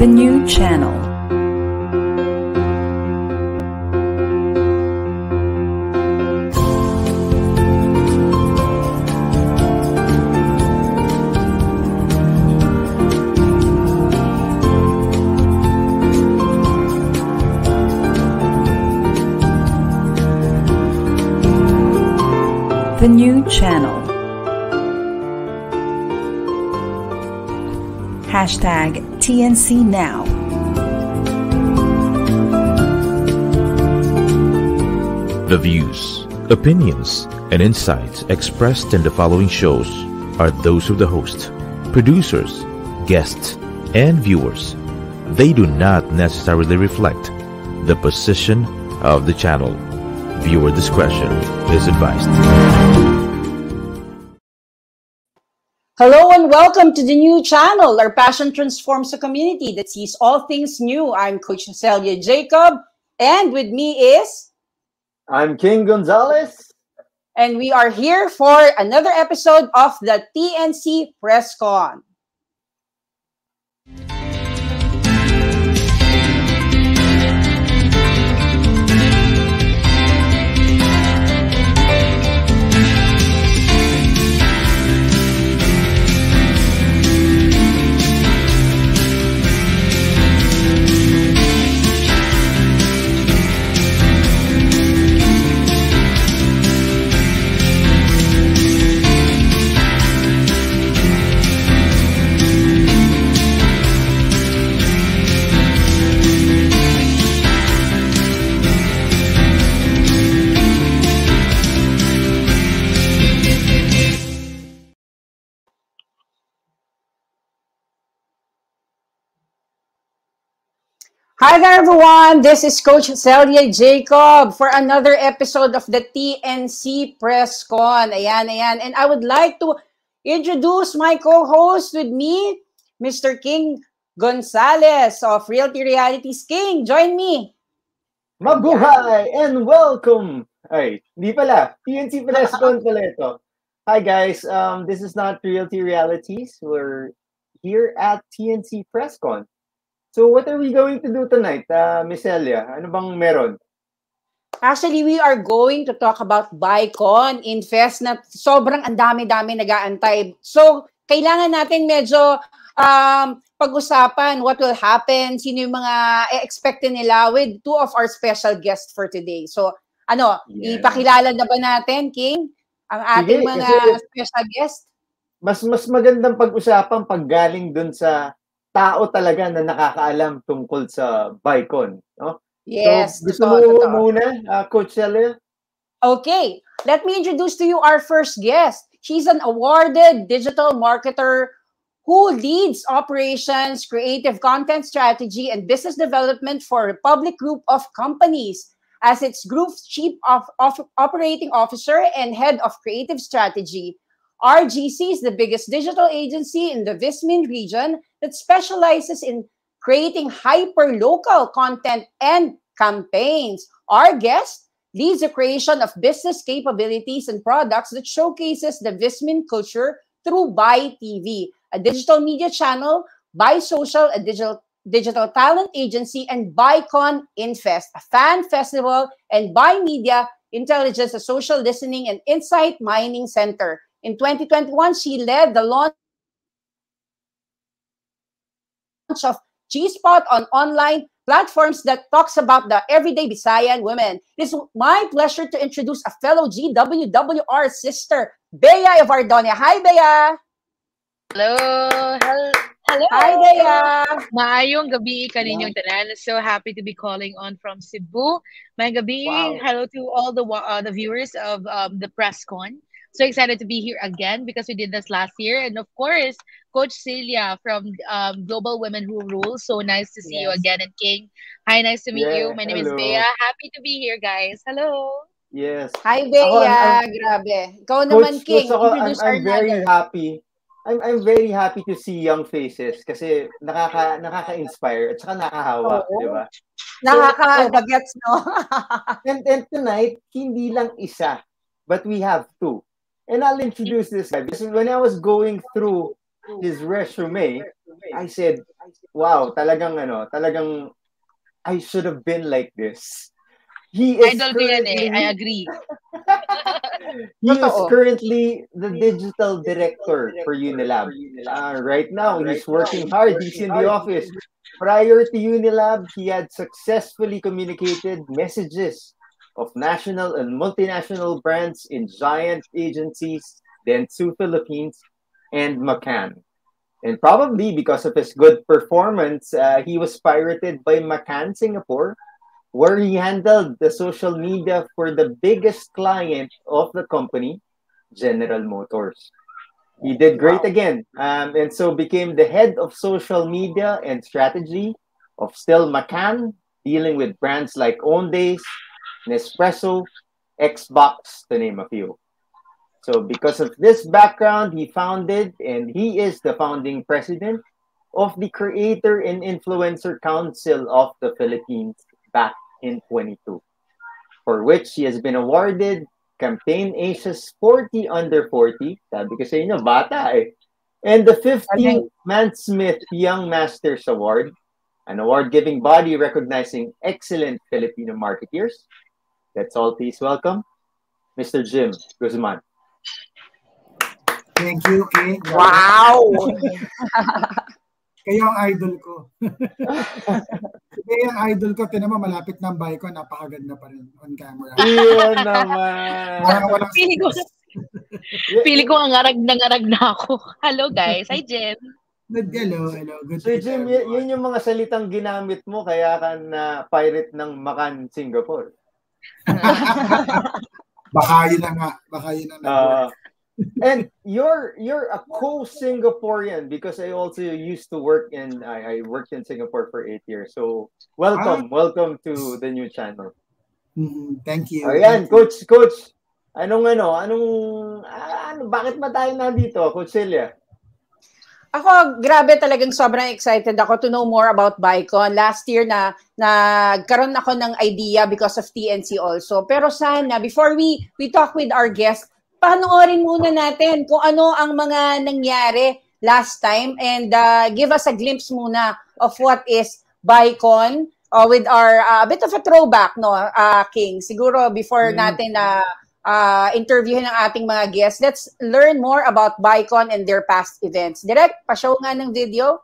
The new channel. The new channel. Hashtag TNC Now. The views, opinions, and insights expressed in the following shows are those of the host, producers, guests, and viewers. They do not necessarily reflect the position of the channel. Viewer discretion is advised. Hello and welcome to the new channel. Our passion transforms a community that sees all things new. I'm Coach Celia Jacob, and with me is... I'm King Gonzalez. And we are here for another episode of the TNC PressCon. Hi there, everyone. This is Coach Celia Jacob for another episode of the TNC PressCon. Ayan. And I would like to introduce my co-host with me, Mr. King Gonzalez of Realty Realities. King, join me. Mabuhay and welcome. Ay, hindi pala. TNC PressCon pala ito. Hi guys, this is not Realty Realities. We're here at TNC PressCon. So what are we going to do tonight, Miss Celia? Ano bang meron? Actually, we are going to talk about BaiCon InFest na sobrang ang dami-dami nag-aantay. So, kailangan natin medyo pag-usapan what will happen, sino yung mga expect nila with two of our special guests for today. So, ipakilala na ba natin, King, ang ating mga special guest? Mas magandang pag-usapan pag galing dun sa tao talaga na nakakaalam tungkol sa BaiCon, no? Yes. So, gusto mo muna, Coach Celia? Okay. Let me introduce to you our first guest. She's an awarded digital marketer who leads operations, creative content strategy, and business development for Republiq Group of Companies as its group chief operating officer and head of creative strategy. RGC is the biggest digital agency in the VisMin region that specializes in creating hyper-local content and campaigns. Our guest leads the creation of business capabilities and products that showcases the VisMin culture through BaiTV, a digital media channel, BaiSocial, a digital talent agency, and BaiCon InFest, a fan festival, and BaiMedia Intelligence, a social listening and insight mining center. In 2021, she led the launch of G-Spot on online platforms that talks about the everyday Visayan women. It is my pleasure to introduce a fellow GWWR sister, Bea Evardone. Hi, Bea! Hello! Hello! Hi, Bea! Maayong gabi kaninyong tanan. So happy to be calling on from Cebu. Maayong gabi. Wow. Hello to all the viewers of the PressCon. So excited to be here again because we did this last year. And of course, Coach Celia from Global Women Who Rule. So nice to see you again. And King, hi, nice to meet you. My name is Bea. Happy to be here, guys. Hello. Yes. Hi, Bea. Grabe. Ikaw naman, King. I'm very happy. I'm very happy to see young faces kasi nakaka-inspire at saka nakakahawa, di ba? Nakaka-bagets, no? and tonight, hindi lang isa, but we have two. And I'll introduce this guy because when I was going through his resume, I said, wow, talagang I should have been like this. He is Idol ko yan eh. I currently agree. he is Totoo. currently the digital director for Unilab. Right now, he's working hard. He's in the office. Prior to Unilab, he had successfully communicated messages of national and multinational brands in giant agencies, Dentsu Philippines, and McCann. And probably because of his good performance, he was pirated by McCann Singapore, where he handled the social media for the biggest client of the company, General Motors. He did great again, and so became the head of social media and strategy of Still McCann, dealing with brands like Owndays, Nespresso, Xbox, to name a few. So because of this background, he founded and he is the founding president of the Creator and Influencer Council of the Philippines back in 22, for which he has been awarded Campaign Asia's 40 Under 40, sabi ko sa inyo, bata eh, and the 50th Mansmith Young Masters Award, an award-giving body recognizing excellent Filipino marketeers. Let's all please welcome Mr. Jim Guzman. Thank you, Kay. Wow! Kayo ang idol ko. Kaya ang idol ko, tinan mo, malapit ng BaiCon, napakaganda pa rin on camera. Iyon naman. Pili ko ang ngarag na ako. Hello guys. Hi Jim. Hello. Good So Jim, yun yung mga salitang ginamit mo kaya ka na pirate ng Macan, Singapore. Baka yun na nga. And you're a co-Singaporean because I also used to work I worked in Singapore for 8 years. So welcome to the new channel. Thank you. Ayan, Coach, bakit ba tayo nandito, Coach Celia? Ako, grabe talagang sobrang excited ako to know more about BaiCon. Last year nagkaroon ako ng idea because of TNC also. Pero sana, before we talk with our guests, panoorin muna natin kung ano ang mga nangyari last time and give us a glimpse muna of what is BaiCon with our bit of a throwback, no, King. Siguro before natin interviewin ang ating mga guests, let's learn more about BaiCon and their past events. Direct, pa-show nga ng video.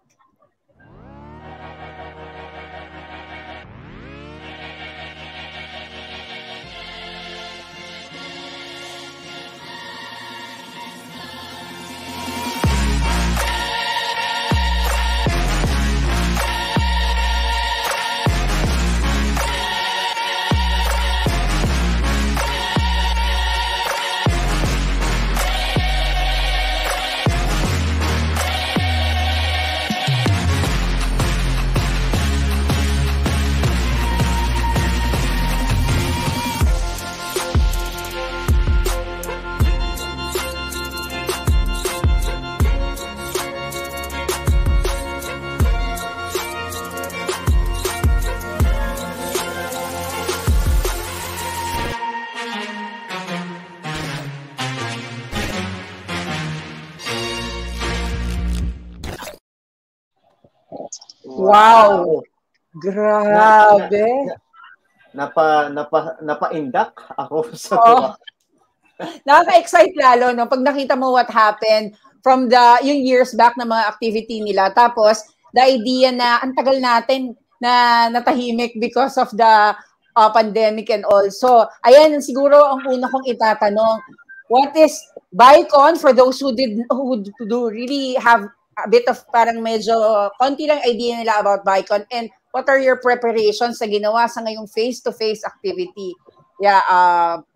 Wow! Grabe! Napa-indak ako sa tuwa. Nakaka-excite lalo, no? Pag nakita mo what happened from yung years back na mga activity nila. Tapos, the idea na ang tagal natin na natahimik because of the pandemic and all. So, ayan, siguro ang una kong itatanong, what is BaiCon for those who do really have a bit of parang medyo konti lang idea nila about BaiCon, and what are your preparations sa ginawa sa ngayong face-to-face activity? Yeah,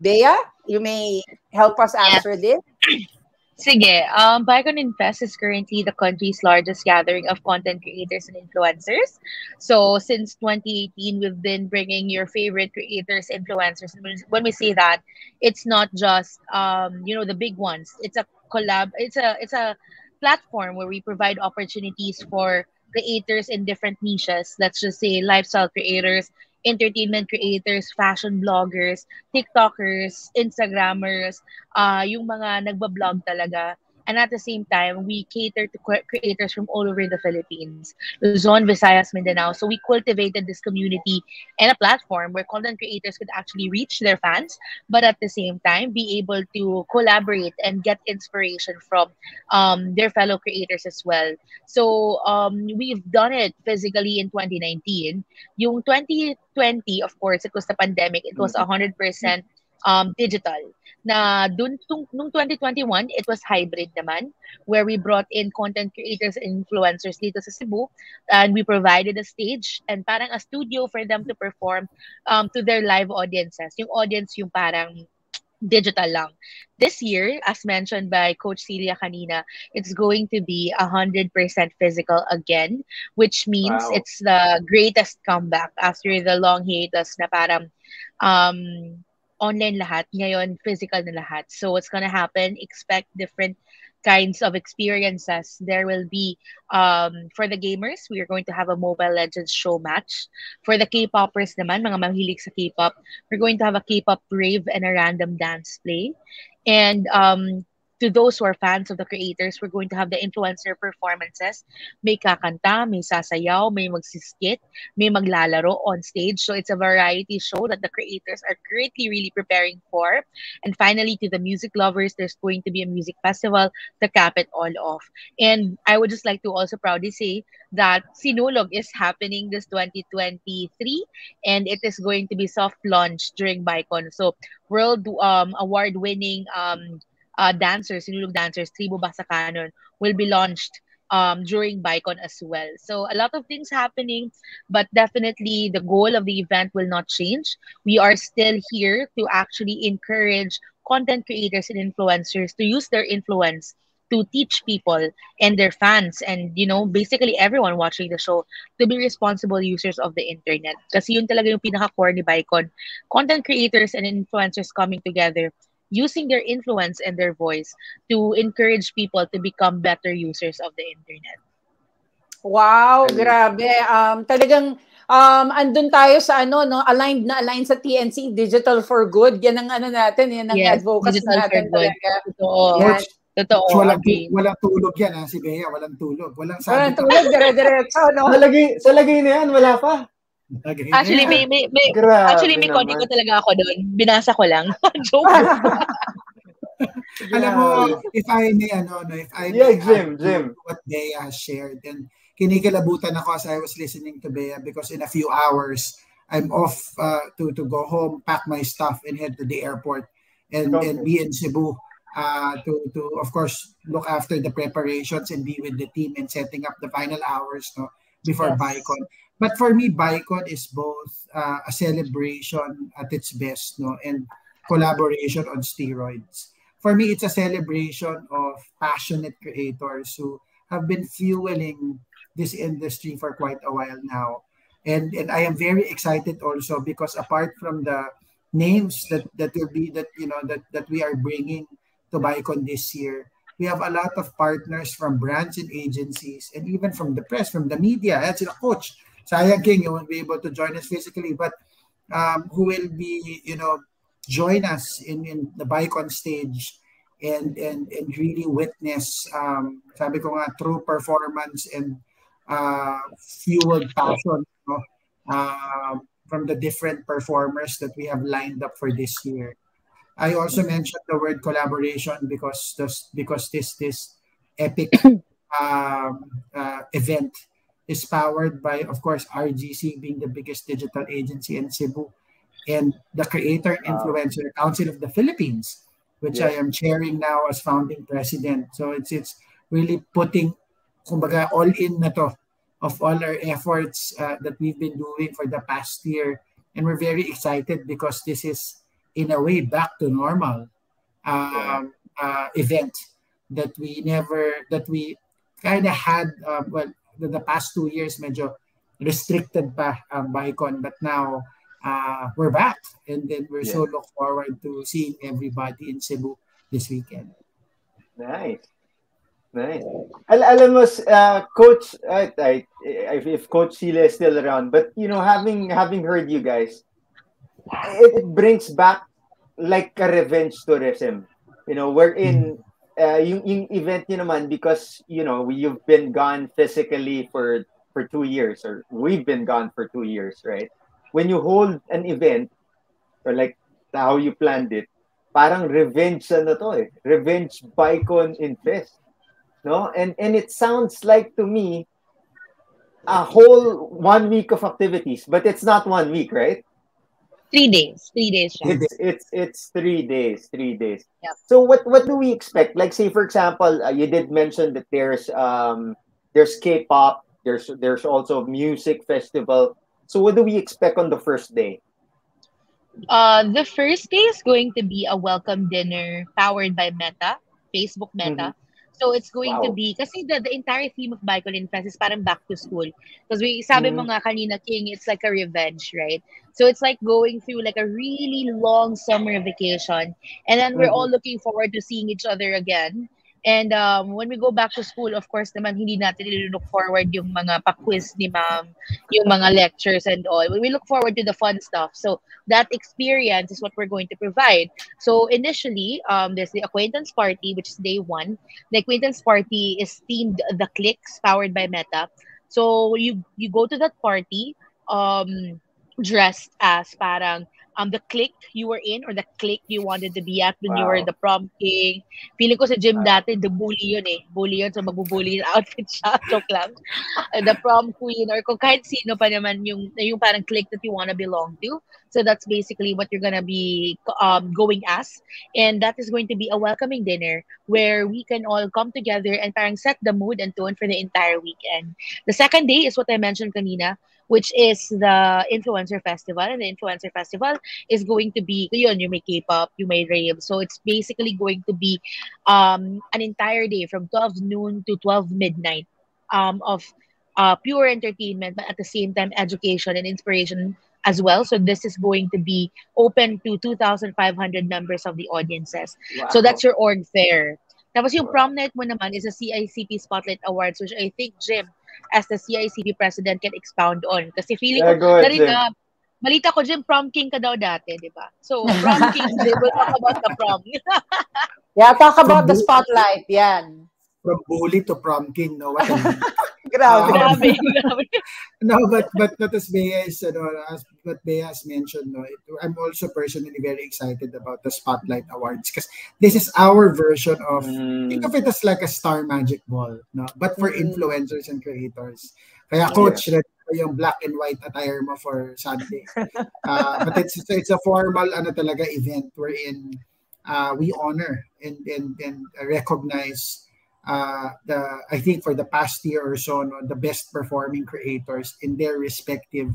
Bea, you may help us answer this. Sige, BaiCon InFest is currently the country's largest gathering of content creators and influencers. So since 2018, we've been bringing your favorite creators, influencers. When we say that, it's not just the big ones. It's a collab. It's a platform where we provide opportunities for creators in different niches. Let's just say lifestyle creators, entertainment creators, fashion bloggers, TikTokers, Instagrammers, yung mga nagbablog talaga. And at the same time, we cater to creators from all over the Philippines, Luzon, Visayas, Mindanao. So we cultivated this community and a platform where content creators could actually reach their fans, but at the same time be able to collaborate and get inspiration from their fellow creators as well. So we've done it physically in 2019. Yung 2020, of course, it was the pandemic. It was 100% digital. Na nung 2021, it was hybrid naman, where we brought in content creators and influencers dito sa Cebu, and we provided a stage and parang a studio for them to perform to their live audiences. Yung audience yung parang digital lang. This year, as mentioned by Coach Celia kanina, it's going to be 100% physical again, which means Wow. it's the greatest comeback after the long hiatus na parang um, online lahat, ngayon physical na lahat. So what's gonna happen, expect different kinds of experiences. There will be, for the gamers, we are going to have a Mobile Legends show match. For the K-popers naman, mga mahilig sa K-pop, we're going to have a K-pop rave and a random dance play. And to those who are fans of the creators, we're going to have the influencer performances. May kakanta, may sasayaw, may magsiskit, may maglalaro on stage. So it's a variety show that the creators are currently really preparing for. And finally, to the music lovers, there's going to be a music festival to cap it all off. And I would just like to also proudly say that Sinulog is happening this 2023, and it is going to be soft launched during BaiCon. So world award-winning dancers, Sinulog dancers, Tribu Basakanon, will be launched during BaiCon as well. So a lot of things happening, but definitely the goal of the event will not change. We are still here to actually encourage content creators and influencers to use their influence to teach people and their fans and basically everyone watching the show to be responsible users of the internet. Kasi yun talaga yung pinaka-core ni BaiCon. Content creators and influencers coming together, using their influence and their voice to encourage people to become better users of the internet. Wow, grabe. Talagang andun tayo sa aligned sa TNC, Digital for Good. Yan ang natin, yan ang advocacy natin talaga. Totoo. Totoo. Walang tulog yan, si Bea. Walang tulog. Walang tulog, dire-diretso, no? Sa lagay na yan, wala pa. Actually, may konti ko talaga ako doon. Binasa ko lang. Joke. Alam mo, if I may Jim. What Bea has shared, and kinikilabutan ako as I was listening to Bea because in a few hours, I'm off to go home, pack my stuff, and head to the airport and be in Cebu. To of course look after the preparations and be with the team and setting up the final hours before BaiCon. But for me, BaiCon is both a celebration at its best and collaboration on steroids. For me, it's a celebration of passionate creators who have been fueling this industry for quite a while now. And I am very excited also because apart from the names that will be that we are bringing to BaiCon this year, we have a lot of partners from brands and agencies and even from the press, from the media. That's a Coach Celia King, you won't be able to join us physically, but who will be, join us in the BaiCon stage and really witness, sabi ko nga, true performance and fueled passion from the different performers that we have lined up for this year. I also mentioned the word collaboration because this epic event is powered by, of course, RGC being the biggest digital agency in Cebu, and the Creator and Influencer Council of the Philippines, which I am chairing now as founding president. So it's really putting, kumbaga, all in na to of all our efforts that we've been doing for the past year, and we're very excited because this is, in a way, back to normal event that we kind of had, the past 2 years medyo restricted pa ang BaiCon, but now we're back, and then we're so look forward to seeing everybody in Cebu this weekend. Nice. Alam mo, Coach, if Coach Celia is still around, but having heard you guys, it brings back like a revenge tourism, wherein yung event nyo naman, because, you've been gone physically for 2 years, or we've been gone for 2 years, right? When you hold an event, or like how you planned it, parang revenge revenge BaiCon InFest, no? And it sounds like to me a whole 1 week of activities, but it's not 1 week, right? 3 days. 3 days. It's 3 days. 3 days. Yep. So what do we expect? Like, say for example, you did mention that there's K-pop, there's also music festival. So what do we expect on the first day? The first day is going to be a welcome dinner powered by Meta, Facebook Meta. Mm-hmm. So it's going to Wow. be, kasi the entire theme of BaiCon InFest is parang back to school. Because sabi mo nga kanina, King, it's like a revenge, right? So it's like going through like a really long summer vacation. And then we're all looking forward to seeing each other again. And when we go back to school, of course naman, hindi natin look forward yung mga pa-quiz ni ma'am, yung mga lectures and all. We look forward to the fun stuff. So that experience is what we're going to provide. So initially, there's the acquaintance party, which is day 1. The acquaintance party is themed The Clicks, powered by Meta. So you go to that party dressed as parang the clique you were in, or the clique you wanted to be at when you were the prom king. Feeling ko sa gym dati, the bully yun eh. Bully yun, so magbubully yung outfit siya. Joke lang. The prom queen, or kung kahit sino pa naman yung parang clique that you want to belong to. So that's basically what you're gonna be going as. And that is going to be a welcoming dinner where we can all come together and parang set the mood and tone for the entire weekend. The second day is what I mentioned kanina, which is the Influencer Festival. And the Influencer Festival is going to be, yun, you may K-pop, you may rave. So it's basically going to be an entire day from 12 noon to 12 midnight of pure entertainment, but at the same time, education and inspiration as well. So this is going to be open to 2,500 members of the audiences. Wow. So that's your org fair. Tapos yung prom night mo naman is a CICP Spotlight Awards, which I think Jim, as the CICP president, can expound on. Kasi feeling ko, malita ko, Jim, prom king ka daw dati, di ba? So, prom king, we'll talk about the prom. Yeah, talk about the spotlight. Yan. From bully to prom king, no? What Grabe. No, but as Bea is, as what Bea has mentioned, no, I'm also personally very excited about the Spotlight Awards, because this is our version of, think of it as like a Star Magic Ball, no? But for influencers and creators. Kaya coach, yung black and white attire mo for Sunday. But it's a formal talaga event wherein we honor and recognize I think for the past year or so, no, the best performing creators in their respective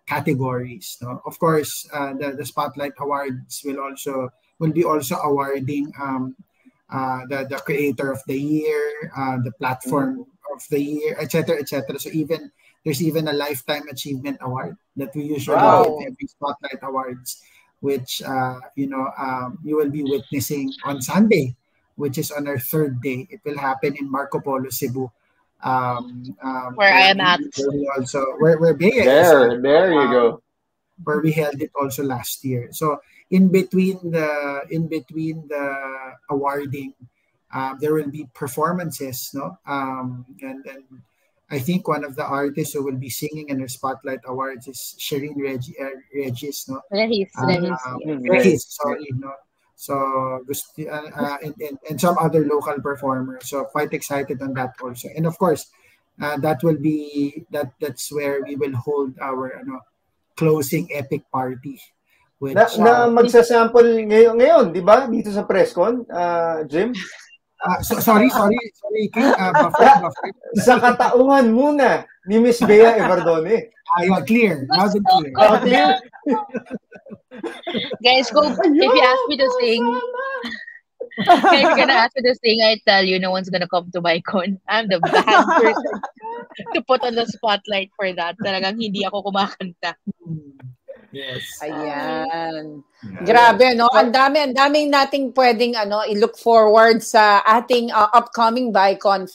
categories. No? Of course, the Spotlight Awards will be also awarding the Creator of the Year, the Platform of the Year, etc., etc. So there's even a Lifetime Achievement Award that we usually give every Spotlight Awards, which you will be witnessing on Sunday, which is on our third day. It will happen in Marco Polo, Cebu. Where I am at. Where Bea is. There you go. Where we held it also last year. So in between the awarding, there will be performances, no? And I think one of the artists who will be singing in her Spotlight Awards is Shireen Regis, no? Regis, sorry, no? So and some other local performers. So quite excited on that also. And of course, that's where we will hold our closing epic party. Which, na magsasample ngayon, di ba? Dito sa PressCon, Jim? Sorry, buffer. Sa katauhan muna ni Miss Bea Evardone. Clear. Loud and clear. Clear? Guys, if you ask me to sing, if you're gonna ask me to sing, I tell you, no one's gonna come to BaiCon. I'm the bad person to put on the spotlight for that. Talagang hindi ako kumakanta. Yes. Ayan. Grabe, no? Ang daming nating pwedeng i-look forward sa ating upcoming BaiCon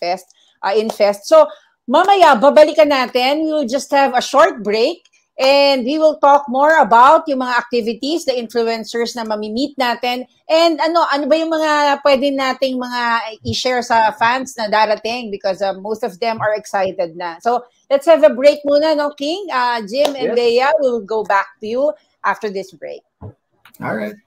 InFest. So, mamaya, babalikan natin. We'll just have a short break. And we will talk more about yung mga activities, the influencers na mamimit natin. And ano ba yung mga pwede nating mga i-share sa fans na darating because most of them are excited na. So let's have a break muna, no, King? Jim and Bea, we'll go back to you after this break. All right.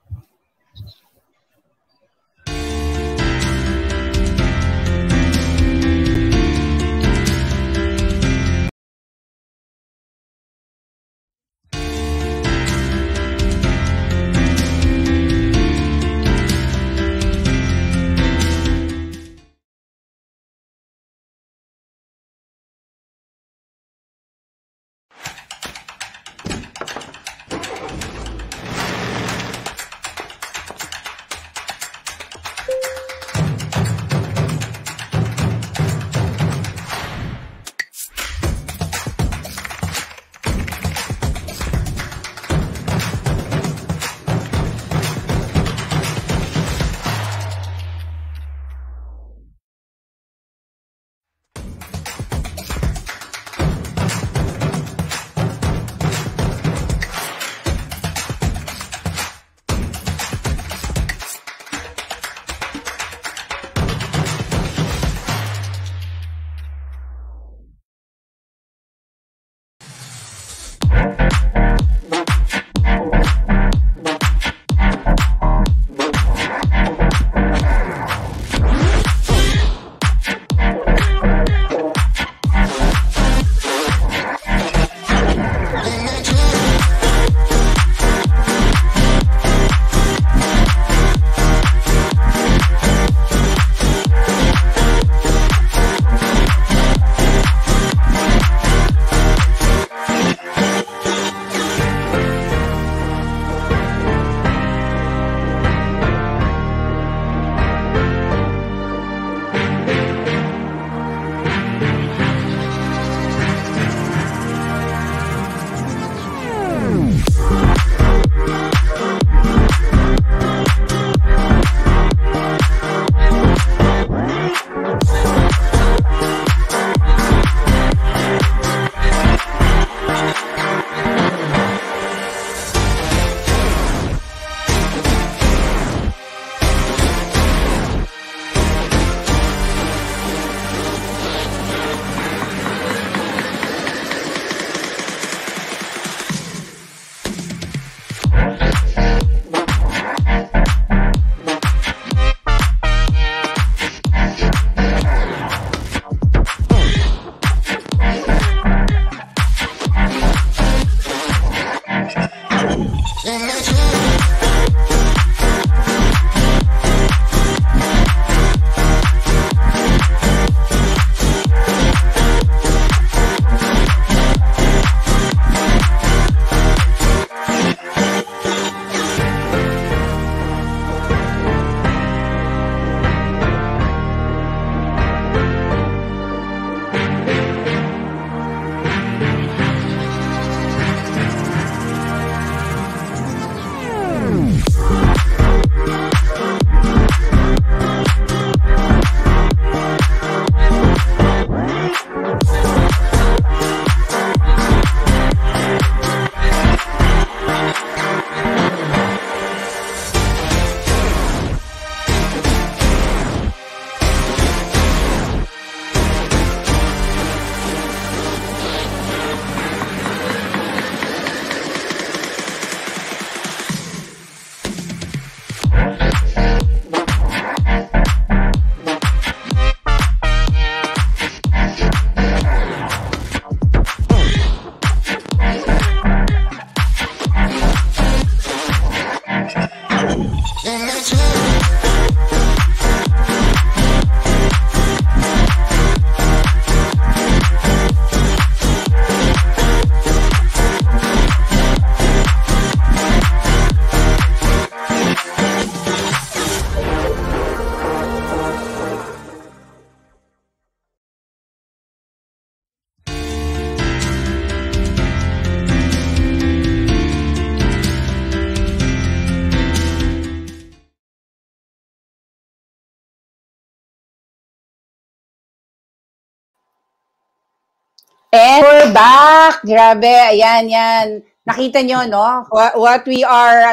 And we're back. Grabe. Ayan, yan. Nakita nyo, no? What we are,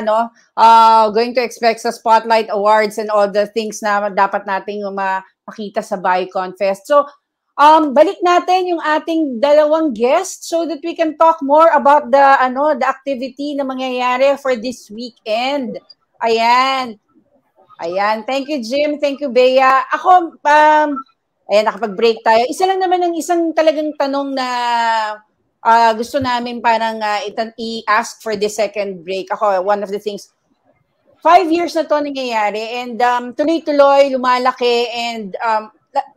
going to expect sa Spotlight Awards and all the things na dapat nating makita sa BaiCon Fest. So, balik natin yung ating dalawang guests so that we can talk more about the activity na mangyayari for this weekend. Ayan. Thank you, Jim. Thank you, Bea. Ako, ayan, nakapag-break tayo. Isa lang naman ang isang talagang tanong na gusto namin parang i-ask for the second break. Ako, one of the things, 5 years na to nangyayari and tuloy-tuloy, lumalaki and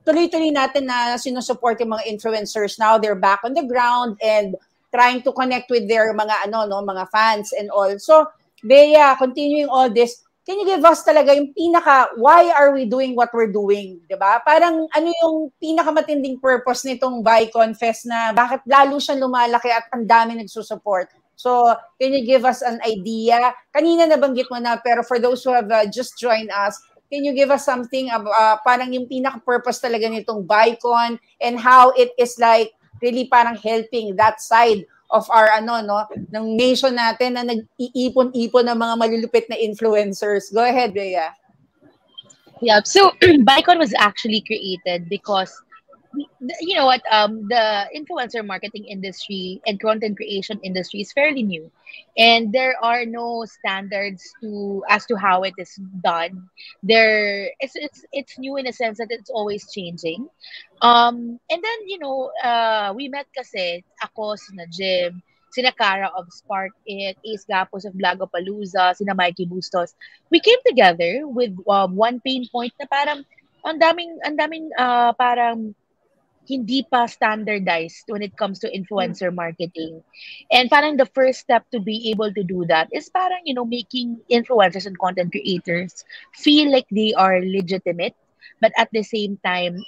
tuloy-tuloy natin na sinusupport yung mga influencers. Now they're back on the ground and trying to connect with their mga mga fans and all. So, Bea, continuing all this, can you give us talaga yung why are we doing what we're doing? Diba? Parang ano yung pinakamatinding purpose nitong BaiCon Fest na bakit lalo siyang lumalaki at ang dami nagsusupport? So, can you give us an idea? Kanina nabanggit mo na, pero for those who have just joined us, can you give us something parang yung pinaka-purpose talaga nitong BaiCon and how it is like really parang helping that side of our ng nation natin na nag-iipon-ipon ng mga malulupit na influencers. Go ahead, Bea. Yeah, so BaiCon was actually created because you know what, the influencer marketing industry and content creation industry is fairly new, and there are no standards as to how it is done. It's new in a sense that it's always changing. And then we met kasi ako, sina Jim, sina Cara of Spark It, Ace Gapos of Blagopalooza, sina Mikey Bustos. We came together with one pain point na parang ang daming parang hindi pa standardized when it comes to influencer marketing. And parang the first step to be able to do that is parang, making influencers and content creators feel like they are legitimate, but at the same time,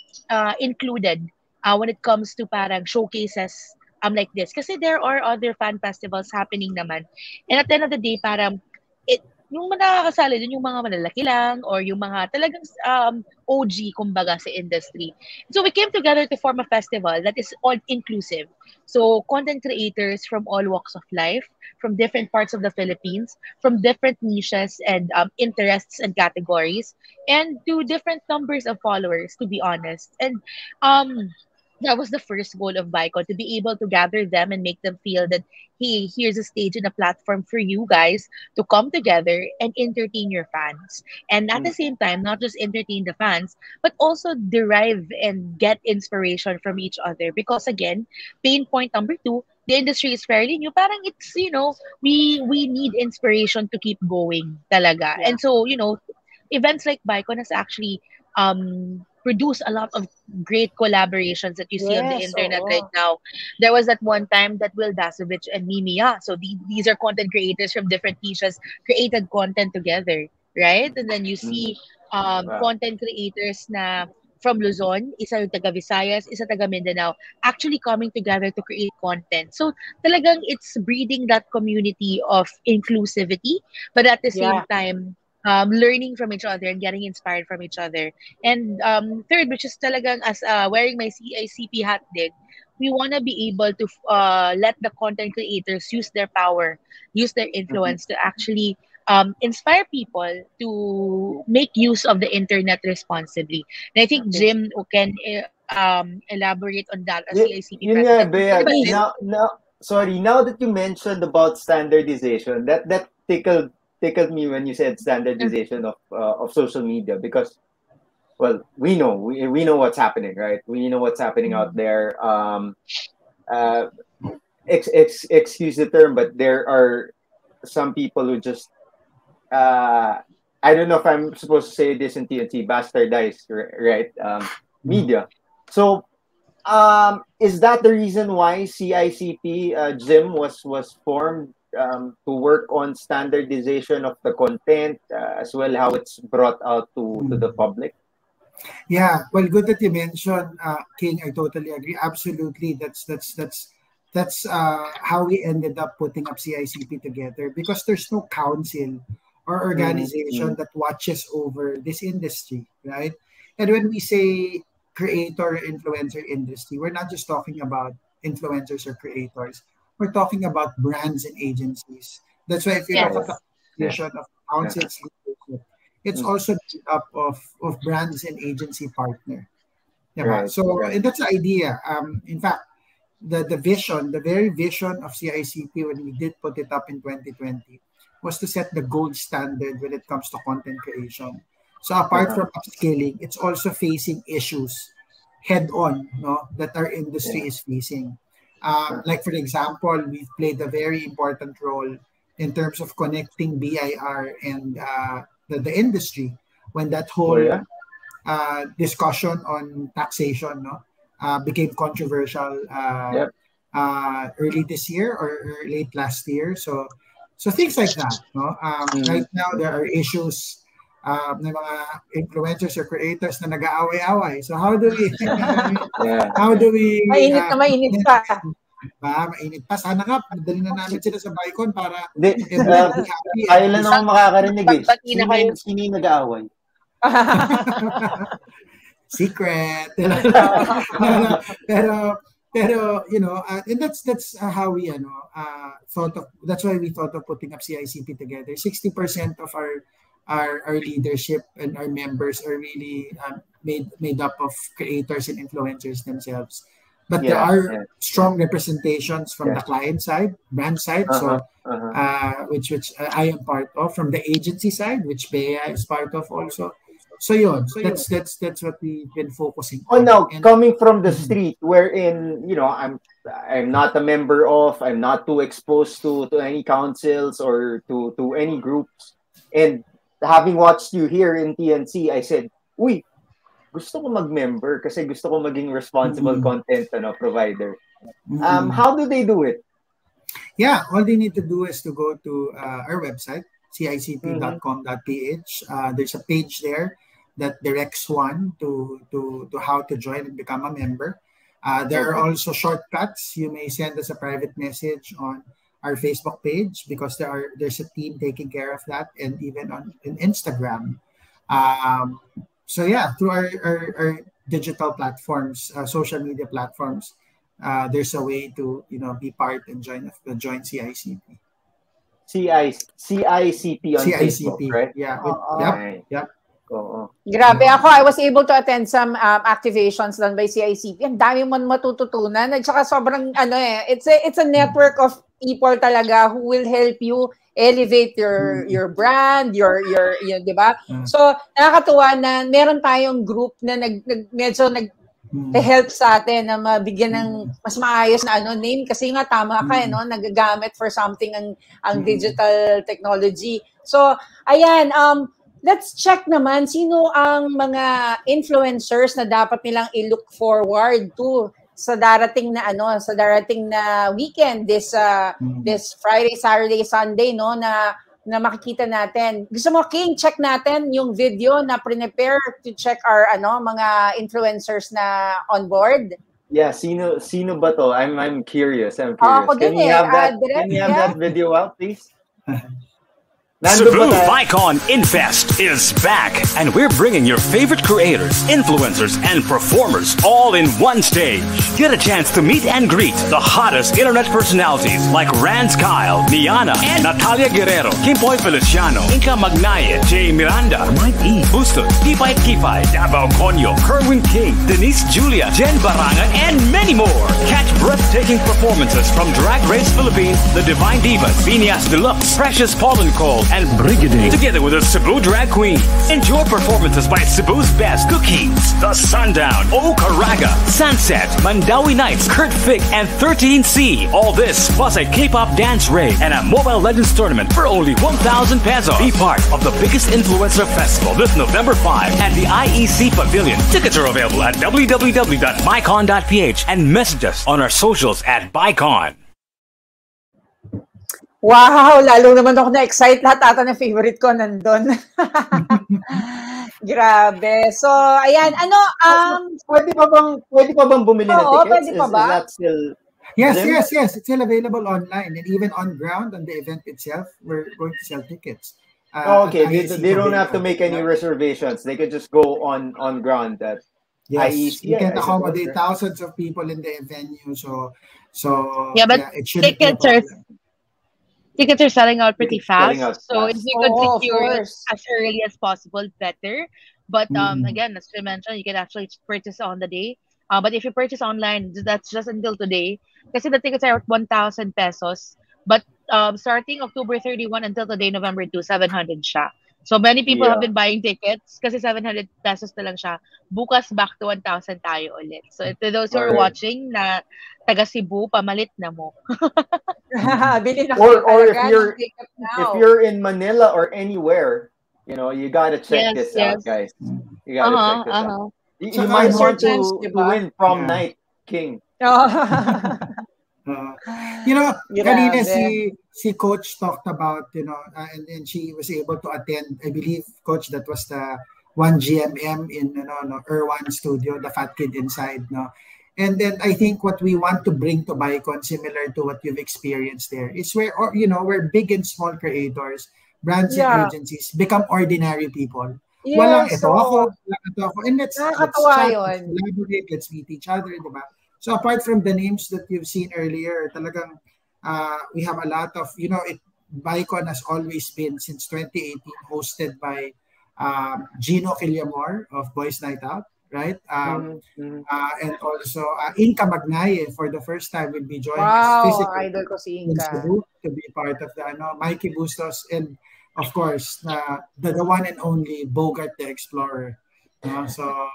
included when it comes to parang showcases like this. Kasi there are other fan festivals happening naman. And at the end of the day, parang yung nakakasali dun yung mga malalaki lang or yung mga talagang OG kumbaga sa industry. So we came together to form a festival that is all inclusive. So content creators from all walks of life, from different parts of the Philippines, from different niches and interests and categories, and to different numbers of followers, to be honest. And that was the first goal of BaiCon, to be able to gather them and make them feel that, hey, here's a stage and a platform for you guys to come together and entertain your fans. And at the same time, not just entertain the fans, but also derive and get inspiration from each other. Because again, pain point number 2, the industry is fairly new. Parang it's, we need inspiration to keep going talaga. Yeah. And so, events like BaiCon has actually produce a lot of great collaborations that you see on the internet right now. There was that one time that Will Dasovich and Mimiya, so these are content creators from different niches, created content together, right? And then you see content creators na from Luzon, isa yung taga Visayas, isa taga Mindanao, actually coming together to create content. So talagang it's breeding that community of inclusivity, but at the same time, learning from each other and getting inspired from each other. And third, which is talagang as wearing my CICP hat din, we want to be able to let the content creators use their power, use their influence to actually inspire people to make use of the internet responsibly. And I think Jim can elaborate on that as CICP president. Bea, now that you mentioned about standardization, that tickled me when you said standardization of social media, because we know what's happening, right? We know what's happening out there. Excuse the term, but there are some people who just I don't know if I'm supposed to say this in TNT, bastardized, right? Media. So is that the reason why CICP Jim was formed? To work on standardization of the content as well, how it's brought out to the public? Yeah, well, good that you mentioned, King. I totally agree. Absolutely, that's how we ended up putting up CICP together, because there's no council or organization that watches over this industry, right? And when we say creator influencer industry, we're not just talking about influencers or creators. We're talking about brands and agencies. That's why if you look at the vision of council's leadership, it's also made up of brands and agency partner. Right. So and that's the idea. In fact, the vision, the very vision of CICP when we did put it up in 2020 was to set the gold standard when it comes to content creation. So apart from upscaling, it's also facing issues head on, no, that our industry is facing. Like for example, we've played a very important role in terms of connecting BIR and the industry when that whole discussion on taxation, no, became controversial early this year or late last year. So things like that, no. Right now there are issues ng mga influencers or creators na nag-aaway-away. So how do we mainit na mainit pa. Mainit pa. Sana nga, dali na namin sila sa BaiCon para kaya lang naman makakarinig eh. Sino yung nag-aaway? Secret. Pero you know, and that's how we thought of. That's why we thought of putting up CICP together. 60% of our leadership and our members are really made up of creators and influencers themselves. But there are strong representations from the client side, brand side, which I am part of, from the agency side, which Bea is part of also. So that's what we've been focusing on. Now, coming from the street, wherein I'm not a member of, I'm not too exposed to any councils or to any groups, and having watched you here in TNC, I said, uy, gusto ko mag-member kasi gusto ko maging responsible content provider. How do they do it? Yeah, all they need to do is to go to our website, cicp.com.ph. There's a page there that directs one to how to join and become a member. There are also shortcuts. You may send us a private message on our Facebook page because there's a team taking care of that, and even on Instagram. So yeah, through our digital platforms, social media platforms, there's a way to be part and join CICP. CICP on Facebook, right? Yeah. Yep. Grabe ako, I was able to attend some activations done by CICP. Ang dami mo matututunan. At saka sobrang it's a network of people talaga who will help you elevate your brand, your di ba? So nakakatuwa na meron tayong group na medyo help sa atin na mabigyan ng mas maayos na name kasi nga tama ka nagagamit for something ang digital technology. So ayan, let's check naman sino ang mga influencers na dapat nilang i-look forward to sa darating na weekend, this Friday, Saturday, Sunday na makikita natin. Gusto mo, King, check natin yung video na prepare to check our mga influencers na on board? Yeah, sino ba to? I'm curious. Can you have that video out, please? Cebu BaiCon InFest is back, and we're bringing your favorite creators, influencers, and performers all in one stage. Get a chance to meet and greet the hottest internet personalities like Rance Kyle, Miana, and Natalia Guerrero, Kimpoy Feliciano, Inka Magnaye, Jay Miranda, Mike E, Bustos, Kipay Kipay, Davao Conyo, Kerwin King, Denise Julia, Jen Barangan, and many more. Catch breathtaking performances from Drag Race Philippines, The Divine Divas, Vinyas Deluxe, Precious Pollen Cole, and Brigade, together with the Cebu drag queen. Enjoy performances by Cebu's best Cookies, The Sundown, O Caraga, Sunset, Mandawi Nights, Kurt Fig, and 13C. All this plus a K-pop dance raid and a Mobile Legends tournament for only 1,000 pesos. Be part of the biggest influencer festival this November 5 at the IEC Pavilion. Tickets are available at www.baicon.ph and message us on our socials at BaiCon. Wow, lalo naman ako na-excite. Lahat ata na favorite ko nandun. Grabe. So, ayan, pwede pa bang bumili ng tickets? Pwede pa ba? Is that still... Yes. It's still available online, and even on ground on the event itself, we're going to sell tickets. Okay, they don't have to make any reservations. They could just go on ground. Yes, IEC, you can I suppose, accommodate right? thousands of people in the venue, so Yeah, but it shouldn't be a tickets are problem. tickets are selling out pretty Tickets selling fast. out So if fast. you could Oh, of secure it course. as early as possible, better. But Mm. again, as we mentioned, you can actually purchase on the day. But if you purchase online, that's just until today. Kasi the tickets are 1,000 pesos. But starting October 31 until today, November 2, 700 siya. So many people have Yeah. been buying tickets kasi 700 pesos na lang siya. Bukas back to 1,000 tayo ulit. So to those who All are right. watching na taga Cebu, pamalit na mo. Bili na kayo Or talaga ng ticket if now. you're in Manila or anywhere, you gotta check Yes, this out, yes. guys. You gotta check this out. Uh-huh. You Saka, might It's your want chance, to diba? win prom Yeah. night, King. Oh. Kanina Grabe. si Coach talked about, and then she was able to attend, I believe, Coach, that was the 1GMM in Erwan Studio, the Fat Kid Inside, no? And then I think what we want to bring to BaiCon, similar to what you've experienced there, is where big and small creators, brands and Yeah. agencies become ordinary people. Walang Yes, ito ako, so walang ito ako. And let's nakakatuwa chat, yun. let's collaborate, let's meet each other, di ba? So apart from the names that you've seen earlier, talagang we have a lot of, BaiCon has always been, since 2018, hosted by Gino Killamor of Boys Night Out, right? And also Inka Magnaye, for the first time, will be joining us Wow, physically idol ko si in Inka. Cebu to be part of the Mikey Bustos, and of course the one and only Bogart the Explorer. So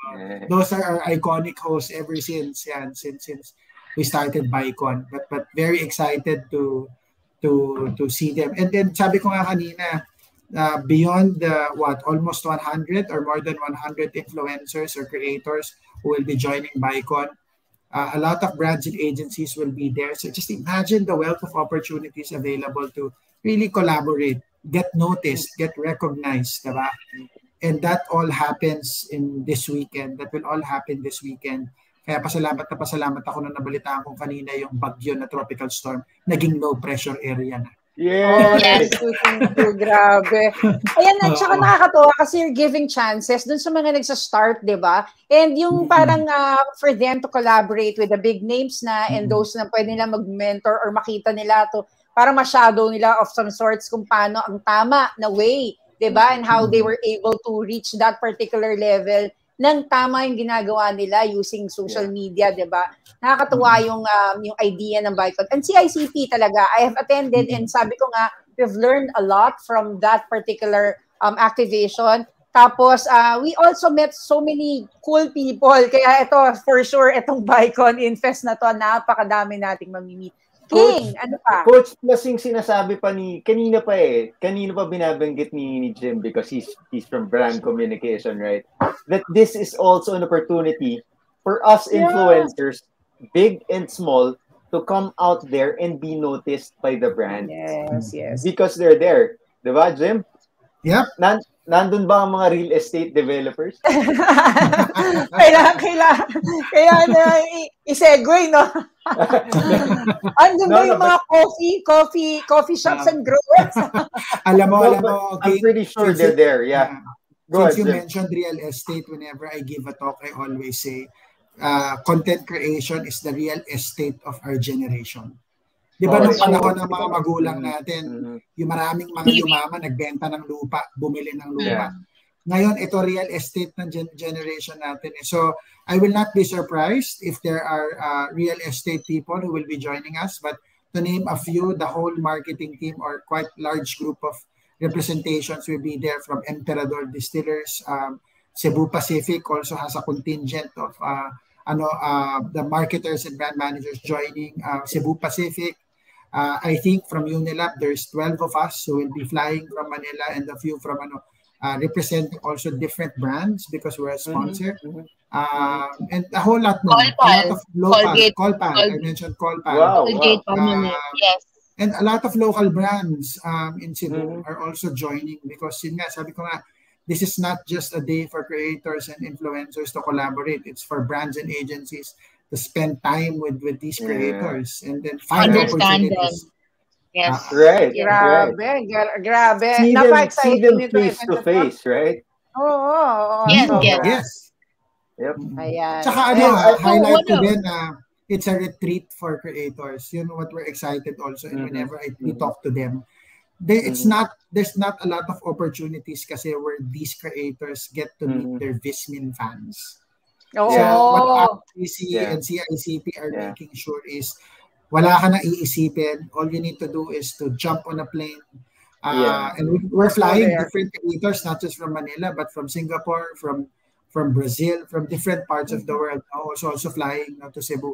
those are our iconic hosts ever since we started BaiCon. But very excited to see them. And then sabi ko nga kanina, beyond the almost 100 or more than 100 influencers or creators who will be joining BaiCon, a lot of brands and agencies will be there. So just imagine the wealth of opportunities available to really collaborate, get noticed, get recognized, diba? And that all happens in this weekend. That will all happen this weekend. Kaya pasalamat ako na nabalitaan ko kanina yung bagyo na tropical storm, naging low pressure area na. Yes, grabe. Ayan, at saka nakakatuwa kasi you're giving chances dun sa mga nagsa-start, di ba? And yung parang for them to collaborate with the big names na and those na pwede nila mag-mentor or makita nila to parang ma-shadow nila of some sorts kung paano ang tama na way, di ba? And how they were able to reach that particular level ng tama yung ginagawa nila using social media, di ba? Nakakatuwa yung idea ng BaiCon. And CICP talaga, I have attended and sabi ko nga, we've learned a lot from that particular activation. Tapos, we also met so many cool people. Kaya ito, for sure, itong BaiCon InFest na to, napakadami nating mamimit. King, ano pa? Coach, plus yung sinasabi pa kanina pa binabanggit ni Jim, because he's from brand communication, right? That this is also an opportunity for us influencers, big and small, to come out there and be noticed by the brand. Yes. Because they're there. Diba, Jim? Yep. Nandun ba ang mga real estate developers? Kaya i-segue, no? Andun ba yung mga coffee shops and growers? alam mo, I'm pretty sure they're there, yeah. Since you mentioned real estate, whenever I give a talk, I always say, content creation is the real estate of our generation. Di ba nung panahon ng mga magulang natin, yung maraming mga yumaman, nagbenta ng lupa, bumili ng lupa. Ngayon, ito real estate ng generation natin. So, I will not be surprised if there are real estate people who will be joining us. But to name a few, the whole marketing team or quite large group of representations will be there from Emperador Distillers. Cebu Pacific also has a contingent of the marketers and brand managers joining Cebu Pacific. I think from Unilab, there's 12 of us who will be flying from Manila and a few from representing also different brands because we're a sponsor. And a whole lot more. A lot of local. Colpal. I mentioned Colpal. Wow. Yes. And a lot of local brands in Cebu are also joining because yun nga, sabi ko nga, this is not just a day for creators and influencers to collaborate. It's for brands and agencies to spend time with these creators and then find opportunities. Yes. Right. Grabe. See them face to face, right? Oh. Yes. Yep. Ayan. Tsaka highlight ko din na it's a retreat for creators. You know what we're excited also, and whenever we talk to them, there's not a lot of opportunities kasi where these creators get to meet their VisMin fans. Oh. So what RTC and CICP are making sure is wala ka na iisipin. All you need to do is to jump on a plane. And we're flying different creators, not just from Manila, but from Singapore, from Brazil, from different parts of the world. Also flying to Cebu.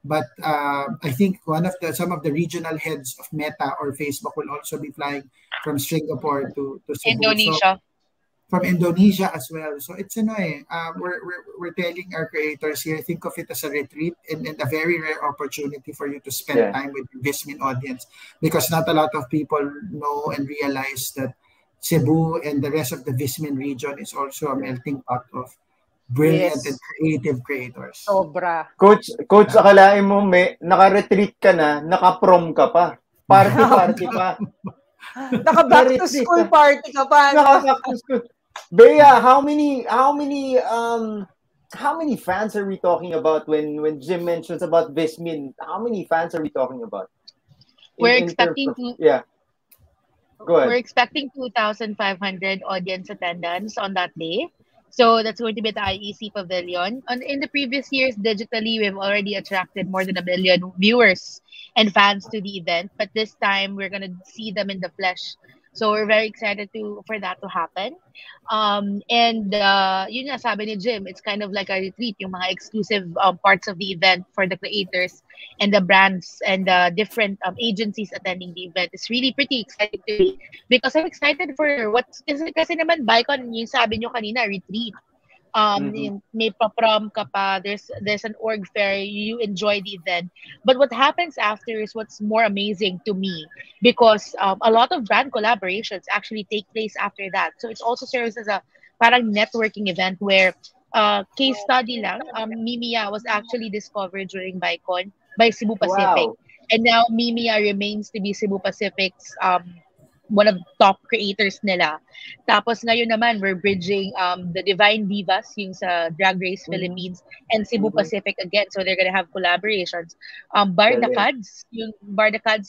But I think some of the regional heads of Meta or Facebook will also be flying from Singapore to Cebu. Indonesia. So, from Indonesia as well. So it's we're telling our creators here, think of it as a retreat and a very rare opportunity for you to spend time with the VisMin audience, because not a lot of people know and realize that Cebu and the rest of the VisMin region is also a melting pot of brilliant and creative creators. Sobra. Coach, akalain mo naka-retreat ka na, naka-prom ka pa. Party pa. Naka-back to school party ka pa. Naka-back to school. Bea, how many fans are we talking about when Jim mentions about VisMin? How many fans are we talking about? We're expecting Go ahead. We're expecting 2,500 audience attendance on that day. So that's going to be the IEC Pavilion. In the previous years, digitally, we've already attracted more than 1 million viewers and fans to the event. But this time, we're going to see them in the flesh. So we're very excited for that to happen. Yun nga, sabi ni Jim, it's kind of like a retreat, yung mga exclusive parts of the event for the creators and the brands and the different agencies attending the event. It's really pretty exciting to me because I'm excited for kasi naman BaiCon, yung sabi nyo kanina, retreat. May pa-prom ka pa, there's an org fair, you enjoy the event. But what happens after is what's more amazing to me, because a lot of brand collaborations actually take place after that. So it also serves as a parang networking event where case study lang, Mimia was actually discovered during BaiCon by Cebu Pacific. Wow. And now Mimia remains to be Cebu Pacific's one of the top creators nila. Tapos ngayon naman, we're bridging the Divine Divas, yung sa Drag Race Philippines, and Cebu Pacific again. So they're gonna have collaborations. Bardacads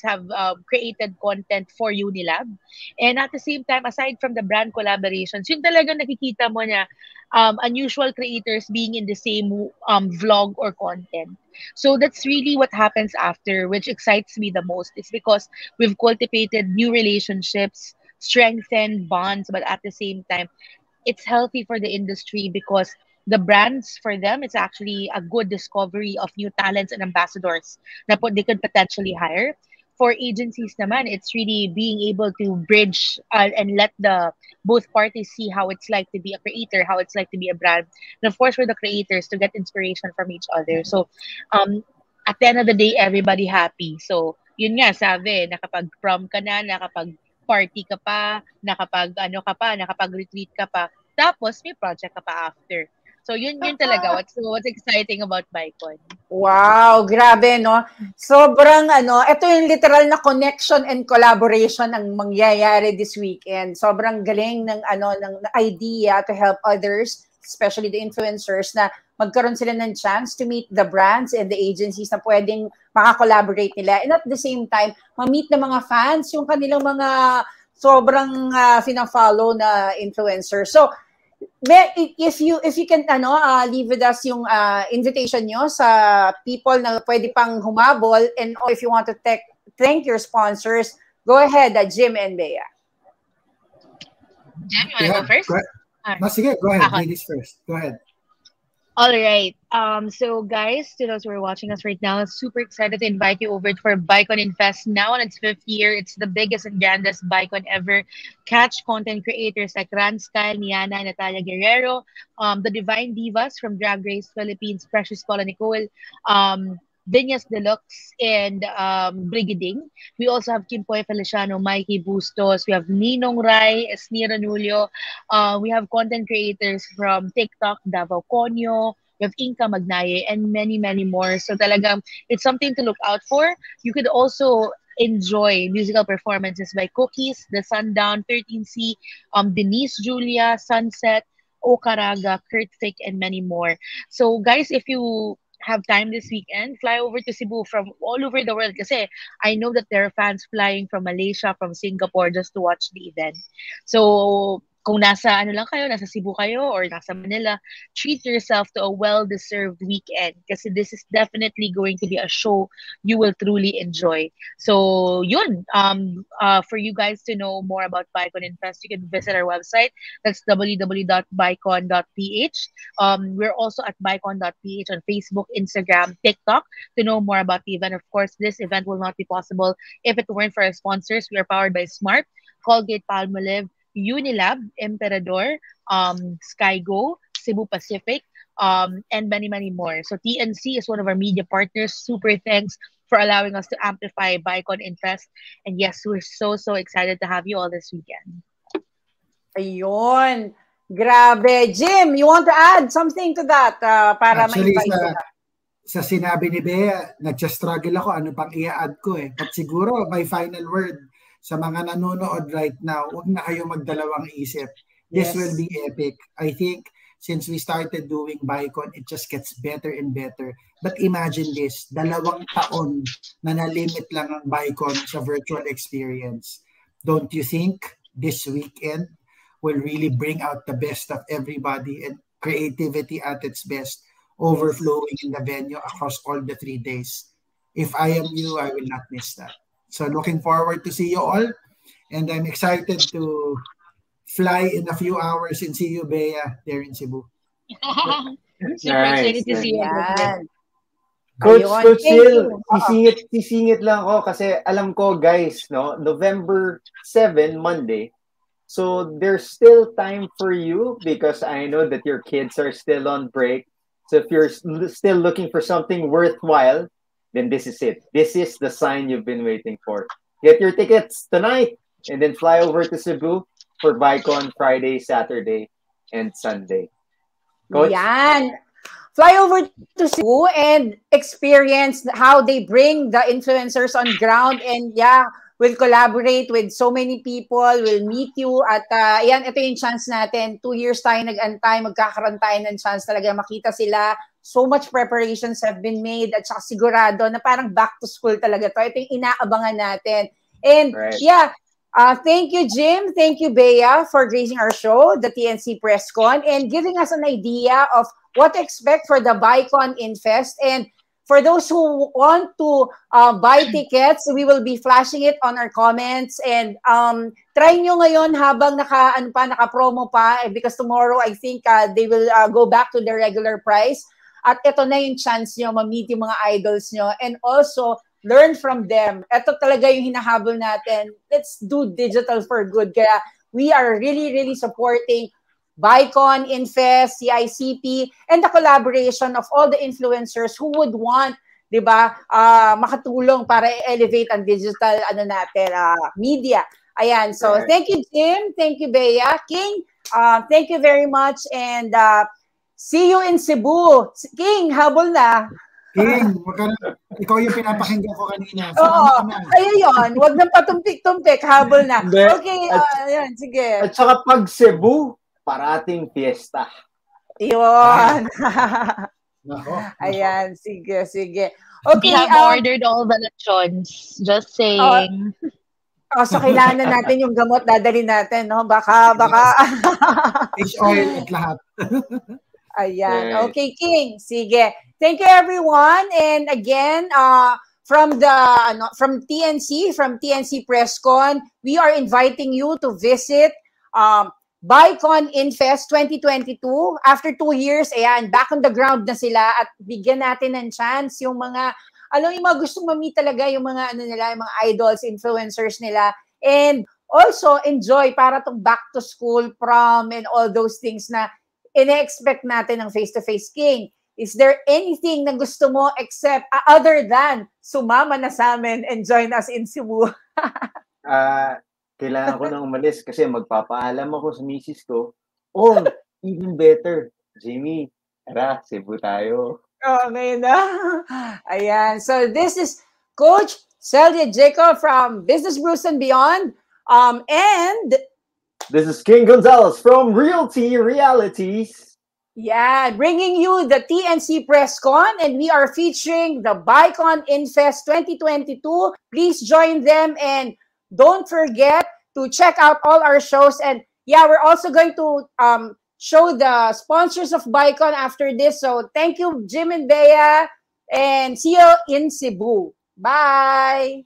have created content for Unilab. And at the same time, aside from the brand collaborations, yun talaga nakikita mo na unusual creators being in the same vlog or content. So that's really what happens after, which excites me the most. It's because we've cultivated new relationships, strengthened bonds, but at the same time, it's healthy for the industry because the brands, for them, it's actually a good discovery of new talents and ambassadors that they could potentially hire. For agencies naman, it's really being able to bridge and let the both parties see how it's like to be a creator, how it's like to be a brand. And of course, for the creators to get inspiration from each other. So at the end of the day, everybody happy. So yun nga, sabi, nakapag-prom ka na, nakapag-party ka pa, nakapag-retreat ka pa, tapos may project ka pa after. So yun talaga what's exciting about BaiCon. Wow, grabe no. Sobrang ito yung literal na connection and collaboration ang mangyayari this weekend. Sobrang galing ng ng idea to help others, especially the influencers, na magkaroon sila ng chance to meet the brands and the agencies na pwedeng maka-collaborate nila. And at the same time, ma-meet ng mga fans yung kanilang mga sobrang fina-follow na influencers. So if you can leave with us yung invitation nyo sa people na pwede pang humabol, and if you want to thank your sponsors, go ahead, Jim and Bea. Jim, you want to go first? Sige, go ahead. Ladies first. Go ahead. All right. So guys, to those who are watching us right now, super excited to invite you over for BaiCon InFest. Now on its 5th year, it's the biggest and grandest BaiCon ever. Catch content creators like Ran Style, Niana, and Natalia Guerrero, the Divine Divas from Drag Race Philippines, Precious Paula Nicole, Vinyas Deluxe, and Brigading. We also have Kimpoy Feliciano, Mikey Bustos. We have Ninong Rai, Esnira Nulio. We have content creators from TikTok, Davao Conyo. We have Inka Magnaye, and many, many more. So talagang it's something to look out for. You could also enjoy musical performances by Cookies, The Sundown, 13C, Denise Julia, Sunset, Okaraga, Kurtfik, and many more. So guys, if you have time this weekend, fly over to Cebu from all over the world kasi I know that there are fans flying from Malaysia, from Singapore just to watch the event. So kung nasa ano lang kayo, nasa Cebu kayo or nasa Manila, treat yourself to a well-deserved weekend kasi this is definitely going to be a show you will truly enjoy. So yun, for you guys to know more about BaiCon InFest, you can visit our website. That's www.baicon.ph. We're also at baicon.ph on Facebook, Instagram, TikTok to know more about the event. Of course, this event will not be possible if it weren't for our sponsors. We are powered by Smart, Colgate Palmolive, Unilab, Emperador, SkyGo, Cebu Pacific, and many, many more. So TNC is one of our media partners. Super thanks for allowing us to amplify BaiCon InFest. And yes, we're so, so excited to have you all this weekend. Ayun. Grabe. Jim, you want to add something to that para Actually, ma-invite sa sinabi ni Bea, nagsa-struggle ako ano pang i-add ko eh. At siguro, my final word sa mga nanonood right now, huwag na kayo magdalawang isip. This will be epic. I think since we started doing BaiCon, it just gets better and better. But imagine this, 2 taon na nalimit lang ang BaiCon sa virtual experience. Don't you think this weekend will really bring out the best of everybody and creativity at its best, overflowing in the venue across all the 3 days? If I am you, I will not miss that. So looking forward to see you all. And I'm excited to fly in a few hours and see you, Bea, there in Cebu. Super excited to see you. Coach Sil, sisingit lang ako kasi alam ko guys, no, November 7, Monday. So there's still time for you because I know that your kids are still on break. So if you're still looking for something worthwhile, then this is it. This is the sign you've been waiting for. Get your tickets tonight and then fly over to Cebu for BaiCon Friday, Saturday, and Sunday. Coach? Yan. Fly over to Cebu and experience how they bring the influencers on ground, and we'll collaborate with so many people. We'll meet you at, ito yung chance natin. 2 years tayo nag-antay, magkakaroon tayo ng chance talaga makita sila. So much preparations have been made at saka sigurado na parang back to school talaga to. Ito yung inaabangan natin. And thank you, Jim. Thank you, Bea, for gracing our show, the TNC PressCon, and giving us an idea of what to expect for the BaiCon InFest. And for those who want to buy tickets, we will be flashing it on our comments. And try nyo ngayon habang naka-promo pa, because tomorrow I think they will go back to their regular price. At ito na yung chance nyo ma-meet yung mga idols nyo and also learn from them. Ito talaga yung hinahabol natin. Let's do digital for good. Kaya we are really, really supporting BaiCon InFest, CICP, and the collaboration of all the influencers who would want, di ba, makatulong para elevate ang digital media. Ayan. So thank you, Jim. Thank you, Bea. King, thank you very much. And see you in Cebu. King, habol na. King, ikaw yung pinapakinggan ko kanina. Oo, ayun. Huwag nang patumpik-tumpik. Habol na. Okay, ayan, sige. At saka pag Cebu, parating fiesta. Yun. Ayan, sige. Okay. We have ordered all the lechons. Just saying. So kailangan natin yung gamot, dadalhin natin, no? Baka. Fish oil at lahat. Ayan. Okay, King. Sige. Thank you, everyone. And again, from TNC PressCon, we are inviting you to visit BaiCon InFest 2022. After 2 years, ayan, back on the ground na sila at bigyan natin ng chance yung mga, yung mga gustong ma-meet talaga yung mga, yung mga idols, influencers nila. And also enjoy para tong back to school, prom, and all those things na ine-expect natin ng face-to-face. King, is there anything na gusto mo except other than sumama na sa amin and join us in Cebu? Kailangan ko nang umalis kasi magpapaalam ako sa misis ko. Oh, even better, Jimmy, tara, Cebu tayo. Ngayon na. Ayan. So this is Coach Celia Jacob from Business Brews and Beyond. And This is King Gonzalez from Realty Realities. Yeah, bringing you the TNC PressCon, and we are featuring the BaiCon InFest 2022. Please join them, and don't forget to check out all our shows. And yeah, we're also going to show the sponsors of BaiCon after this. So thank you, Jim and Bea, and see you in Cebu. Bye.